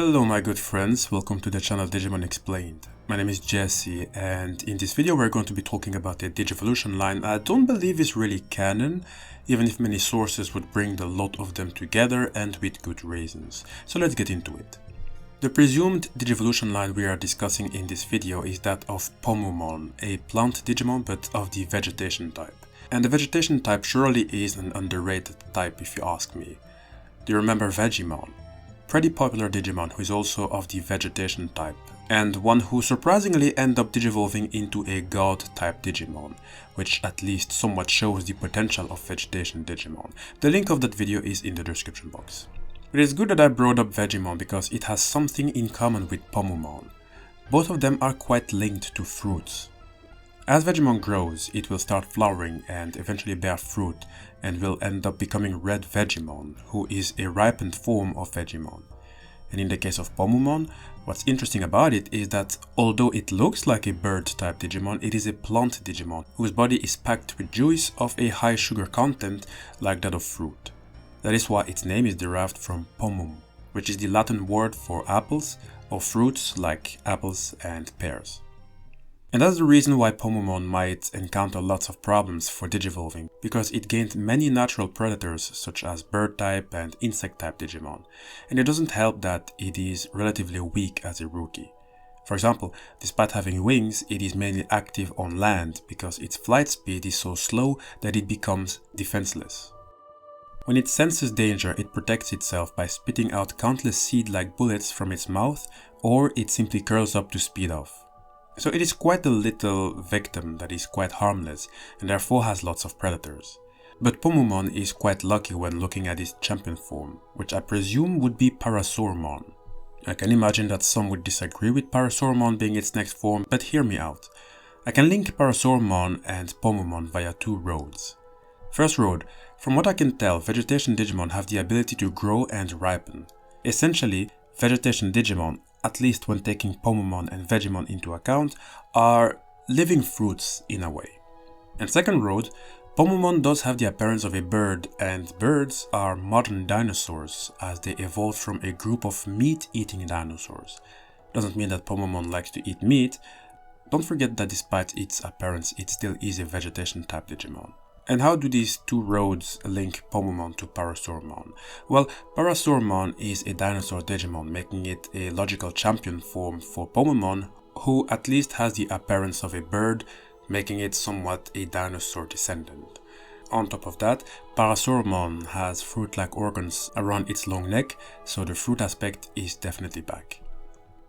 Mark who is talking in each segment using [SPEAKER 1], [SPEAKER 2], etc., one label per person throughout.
[SPEAKER 1] Hello my good friends, welcome to the channel Digimon Explained. My name is Jesse and in this video we're going to be talking about the Digivolution line. I don't believe it's really canon, even if many sources would bring the lot of them together and with good reasons. So let's get into it. The presumed Digivolution line we are discussing in this video is that of Pomumon, a plant Digimon but of the vegetation type. And the vegetation type surely is an underrated type if you ask me. Do you remember VEGIEMON? Pretty popular Digimon who is also of the vegetation type, and one who surprisingly ended up digivolving into a god type Digimon, which at least somewhat shows the potential of vegetation Digimon. The link of that video is in the description box. It is good that I brought up Vegiemon because it has something in common with Pomumon. Both of them are quite linked to fruits. As Vegiemon grows, it will start flowering and eventually bear fruit and will end up becoming Red Vegiemon, who is a ripened form of Vegiemon. And in the case of Pomumon, what's interesting about it is that although it looks like a bird type Digimon, it is a plant Digimon whose body is packed with juice of a high sugar content like that of fruit. That is why its name is derived from Pomum, which is the Latin word for apples or fruits like apples and pears. And that's the reason why Pomumon might encounter lots of problems for digivolving, because it gained many natural predators such as bird type and insect type Digimon, and it doesn't help that it is relatively weak as a rookie. For example, despite having wings, it is mainly active on land because its flight speed is so slow that it becomes defenseless. When it senses danger, it protects itself by spitting out countless seed-like bullets from its mouth, or it simply curls up to speed off. So it is quite a little victim that is quite harmless and therefore has lots of predators. But Pomumon is quite lucky when looking at its champion form, which I presume would be Parasaurmon. I can imagine that some would disagree with Parasaurmon being its next form, but hear me out. I can link Parasaurmon and Pomumon via two roads. First road, from what I can tell, vegetation Digimon have the ability to grow and ripen. Essentially, vegetation Digimon, at least when taking Pomumon and Vegiemon into account, are living fruits in a way. And second road, Pomumon does have the appearance of a bird, and birds are modern dinosaurs as they evolved from a group of meat-eating dinosaurs. Doesn't mean that Pomumon likes to eat meat. Don't forget that despite its appearance, it still is a vegetation type Digimon. And how do these two roads link Pomumon to Parasaurmon? Well, Parasaurmon is a dinosaur Digimon, making it a logical champion form for Pomumon, who at least has the appearance of a bird, making it somewhat a dinosaur descendant. On top of that, Parasaurmon has fruit-like organs around its long neck, so the fruit aspect is definitely back.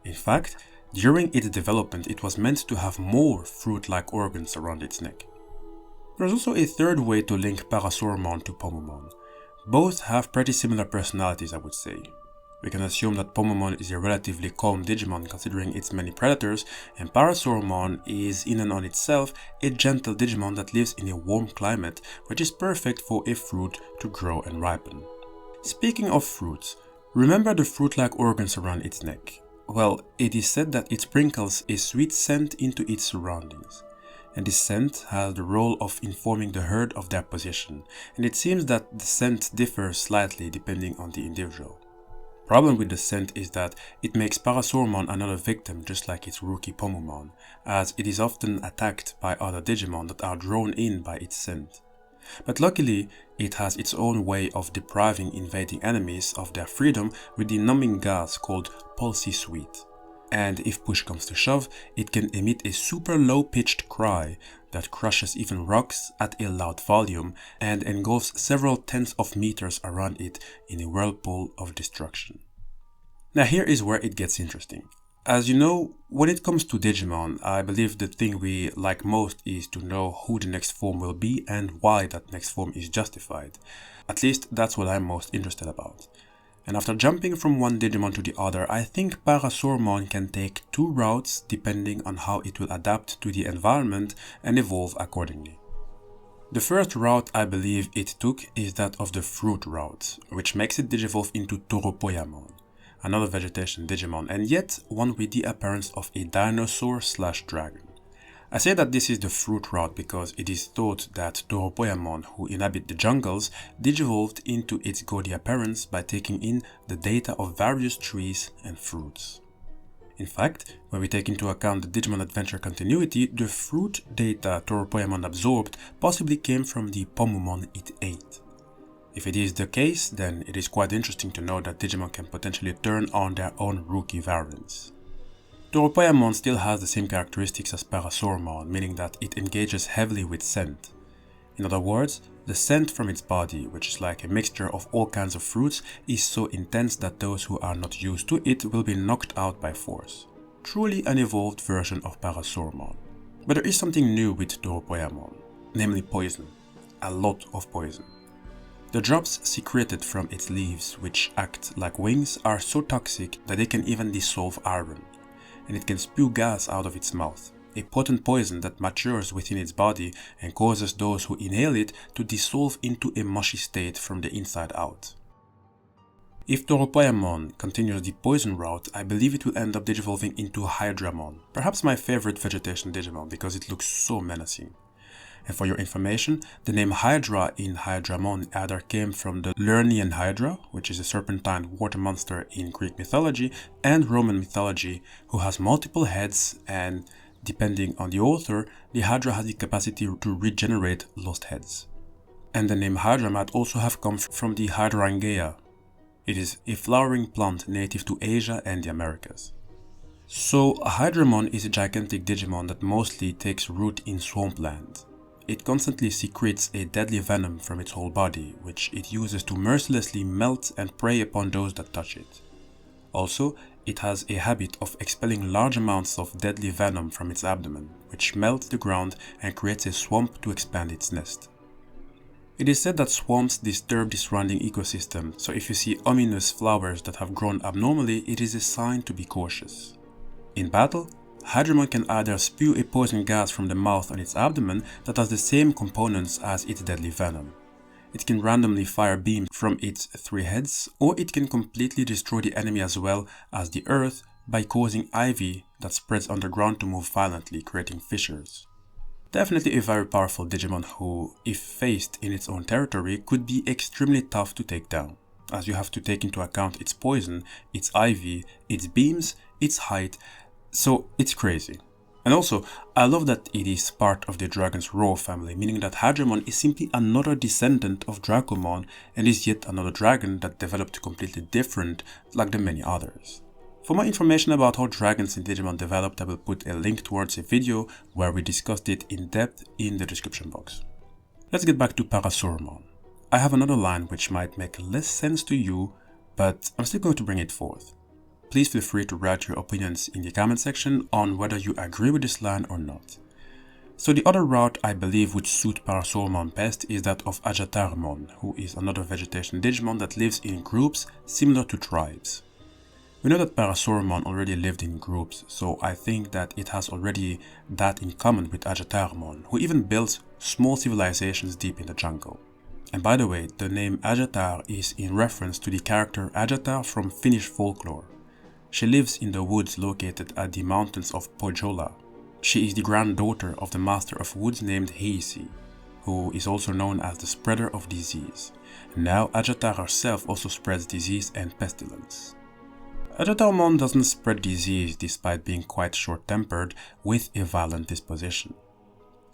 [SPEAKER 1] In fact, during its development it was meant to have more fruit-like organs around its neck. There's also a third way to link Parasaurmon to Pomumon. Both have pretty similar personalities, I would say. We can assume that Pomumon is a relatively calm Digimon considering its many predators, and Parasaurmon is in and on itself a gentle Digimon that lives in a warm climate, which is perfect for a fruit to grow and ripen. Speaking of fruits, remember the fruit-like organs around its neck? Well, it is said that it sprinkles a sweet scent into its surroundings. And this scent has the role of informing the herd of their position, and it seems that the scent differs slightly depending on the individual. Problem with the scent is that it makes Parasaurmon another victim just like its rookie Pomumon, as it is often attacked by other Digimon that are drawn in by its scent. But luckily, it has its own way of depriving invading enemies of their freedom with the numbing gas called Pulsy Sweet. And if push comes to shove, it can emit a super low-pitched cry that crushes even rocks at a loud volume and engulfs several tens of meters around it in a whirlpool of destruction. Now here is where it gets interesting. As you know, when it comes to Digimon, I believe the thing we like most is to know who the next form will be and why that next form is justified. At least that's what I'm most interested about. And after jumping from one Digimon to the other, I think Parasaurmon can take two routes depending on how it will adapt to the environment and evolve accordingly. The first route I believe it took is that of the fruit route, which makes it digivolve into Toropiamon, another vegetation Digimon, and yet one with the appearance of a dinosaur/dragon. I say that this is the fruit route because it is thought that Toropiamon, who inhabit the jungles, digivolved into its gaudy appearance by taking in the data of various trees and fruits. In fact, when we take into account the Digimon adventure continuity, the fruit data Toropiamon absorbed possibly came from the Pomumon it ate. If it is the case, then it is quite interesting to know that Digimon can potentially turn on their own rookie variants. Toropiamon still has the same characteristics as Parasaurmon, meaning that it engages heavily with scent. In other words, the scent from its body, which is like a mixture of all kinds of fruits, is so intense that those who are not used to it will be knocked out by force. Truly an evolved version of Parasaurmon. But there is something new with Toropiamon, namely poison. A lot of poison. The drops secreted from its leaves, which act like wings, are so toxic that they can even dissolve iron. And it can spew gas out of its mouth, a potent poison that matures within its body and causes those who inhale it to dissolve into a mushy state from the inside out. If Toropiamon continues the poison route, I believe it will end up digivolving into Hydramon, perhaps my favorite vegetation Digimon because it looks so menacing. And for your information, the name Hydra in Hydramon either came from the Lernaean Hydra, which is a serpentine water monster in Greek mythology and Roman mythology, who has multiple heads, and depending on the author, the Hydra has the capacity to regenerate lost heads. And the name Hydra might also have come from the Hydrangea. It is a flowering plant native to Asia and the Americas. So Hydramon is a gigantic Digimon that mostly takes root in swampland. It constantly secretes a deadly venom from its whole body, which it uses to mercilessly melt and prey upon those that touch it. Also, it has a habit of expelling large amounts of deadly venom from its abdomen, which melts the ground and creates a swamp to expand its nest. It is said that swamps disturb the surrounding ecosystem, so if you see ominous flowers that have grown abnormally, it is a sign to be cautious. In battle, Hydramon can either spew a poison gas from the mouth on its abdomen that has the same components as its deadly venom. It can randomly fire beams from its 3 heads, or it can completely destroy the enemy as well as the earth by causing ivy that spreads underground to move violently, creating fissures. Definitely a very powerful Digimon who, if faced in its own territory, could be extremely tough to take down, as you have to take into account its poison, its ivy, its beams, its height. So it's crazy. And also, I love that it is part of the Dragon's Roar family, meaning that Hydramon is simply another descendant of Dracomon and is yet another dragon that developed completely different like the many others. For more information about how dragons in Digimon developed, I will put a link towards a video where we discussed it in depth in the description box. Let's get back to Parasaurmon. I have another line which might make less sense to you, but I'm still going to bring it forth. Please feel free to write your opinions in the comment section on whether you agree with this line or not. So the other route I believe would suit Parasaurmon best is that of Ajatarmon, who is another vegetation Digimon that lives in groups similar to tribes. We know that Parasaurmon already lived in groups, so I think that it has already that in common with Ajatarmon, who even builds small civilizations deep in the jungle. And by the way, the name Ajatar is in reference to the character Ajatar from Finnish folklore. She lives in the woods located at the mountains of Pohjola. She is the granddaughter of the master of woods named Heisi, who is also known as the spreader of disease. Now Ajatar herself also spreads disease and pestilence. Ajatarmon doesn't spread disease despite being quite short-tempered with a violent disposition.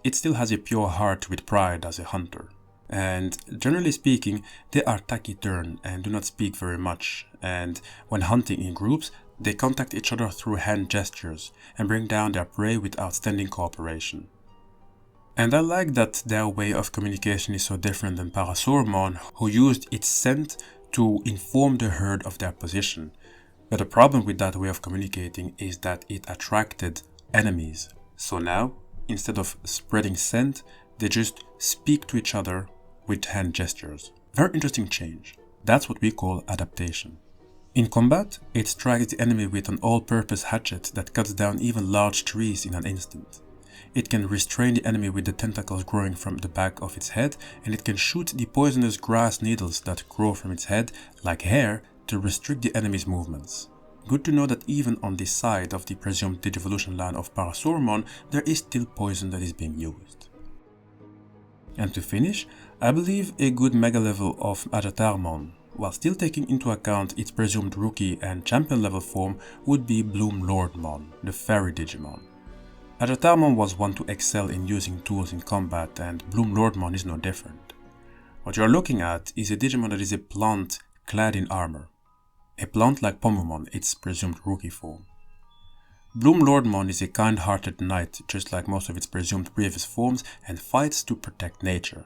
[SPEAKER 1] It still has a pure heart with pride as a hunter. And generally speaking, they are taciturn and do not speak very much, and when hunting in groups, they contact each other through hand gestures and bring down their prey with outstanding cooperation. And I like that their way of communication is so different than Parasaurmon, who used its scent to inform the herd of their position. But the problem with that way of communicating is that it attracted enemies. So now, instead of spreading scent, they just speak to each other with hand gestures. Very interesting change. That's what we call adaptation. In combat, it strikes the enemy with an all-purpose hatchet that cuts down even large trees in an instant. It can restrain the enemy with the tentacles growing from the back of its head, and it can shoot the poisonous grass needles that grow from its head like hair to restrict the enemy's movements. Good to know that even on this side of the presumed Digivolution line of Parasaurmon, there is still poison that is being used. And to finish, I believe a good mega level of Ajatarmon, while still taking into account its presumed rookie and champion level form, would be Bloomlordmon, the fairy Digimon. Ajatarmon was one to excel in using tools in combat, and Bloomlordmon is no different. What you are looking at is a Digimon that is a plant clad in armor. A plant like Pomumon, its presumed rookie form. Bloomlordmon is a kind-hearted knight, just like most of its presumed previous forms, and fights to protect nature.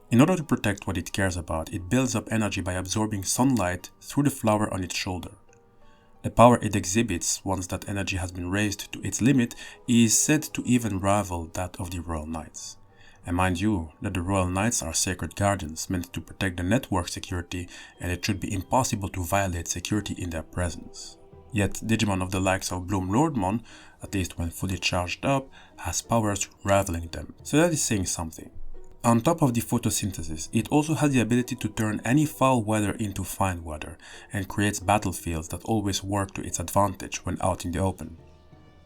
[SPEAKER 1] In order to protect what it cares about, it builds up energy by absorbing sunlight through the flower on its shoulder. The power it exhibits, once that energy has been raised to its limit, is said to even rival that of the Royal Knights. And mind you, that the Royal Knights are sacred guardians meant to protect the network security, and it should be impossible to violate security in their presence. Yet Digimon of the likes of Bloomlordmon, at least when fully charged up, has powers rivaling them, so that is saying something. On top of the photosynthesis, it also has the ability to turn any foul weather into fine weather, and creates battlefields that always work to its advantage when out in the open.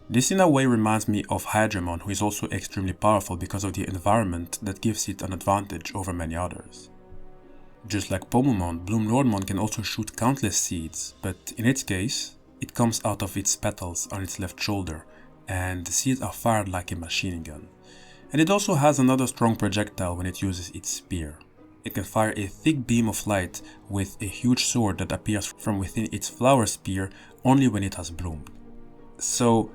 [SPEAKER 1] This in a way reminds me of Hydramon, who is also extremely powerful because of the environment that gives it an advantage over many others. Just like Pomumon, Bloomlordmon can also shoot countless seeds, but in its case, it comes out of its petals on its left shoulder, and the seeds are fired like a machine gun. And it also has another strong projectile when it uses its spear. It can fire a thick beam of light with a huge sword that appears from within its flower spear only when it has bloomed. So,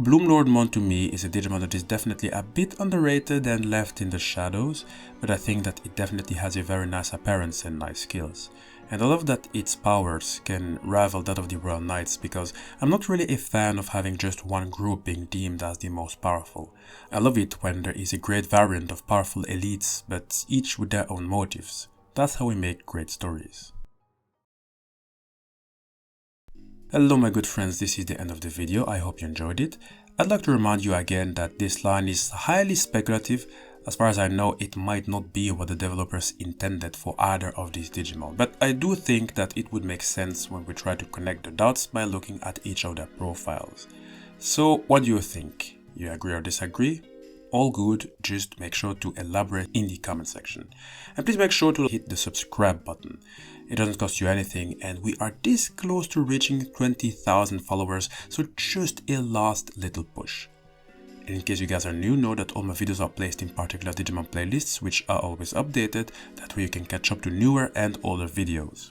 [SPEAKER 1] Bloomlordmon to me is a Digimon that is definitely a bit underrated and left in the shadows, but I think that it definitely has a very nice appearance and nice skills. And I love that its powers can rival that of the Royal Knights, because I'm not really a fan of having just one group being deemed as the most powerful. I love it when there is a great variant of powerful elites, but each with their own motives. That's how we make great stories. Hello my good friends, this is the end of the video. I hope you enjoyed it. I'd like to remind you again that this line is highly speculative. As far as I know, it might not be what the developers intended for either of these Digimon, but I do think that it would make sense when we try to connect the dots by looking at each of their profiles. So what do you think? You agree or disagree? All good, just make sure to elaborate in the comment section. And please make sure to hit the subscribe button. It doesn't cost you anything, and we are this close to reaching 20,000 followers, so just a last little push. And in case you guys are new, know that all my videos are placed in particular Digimon playlists, which are always updated. That way you can catch up to newer and older videos.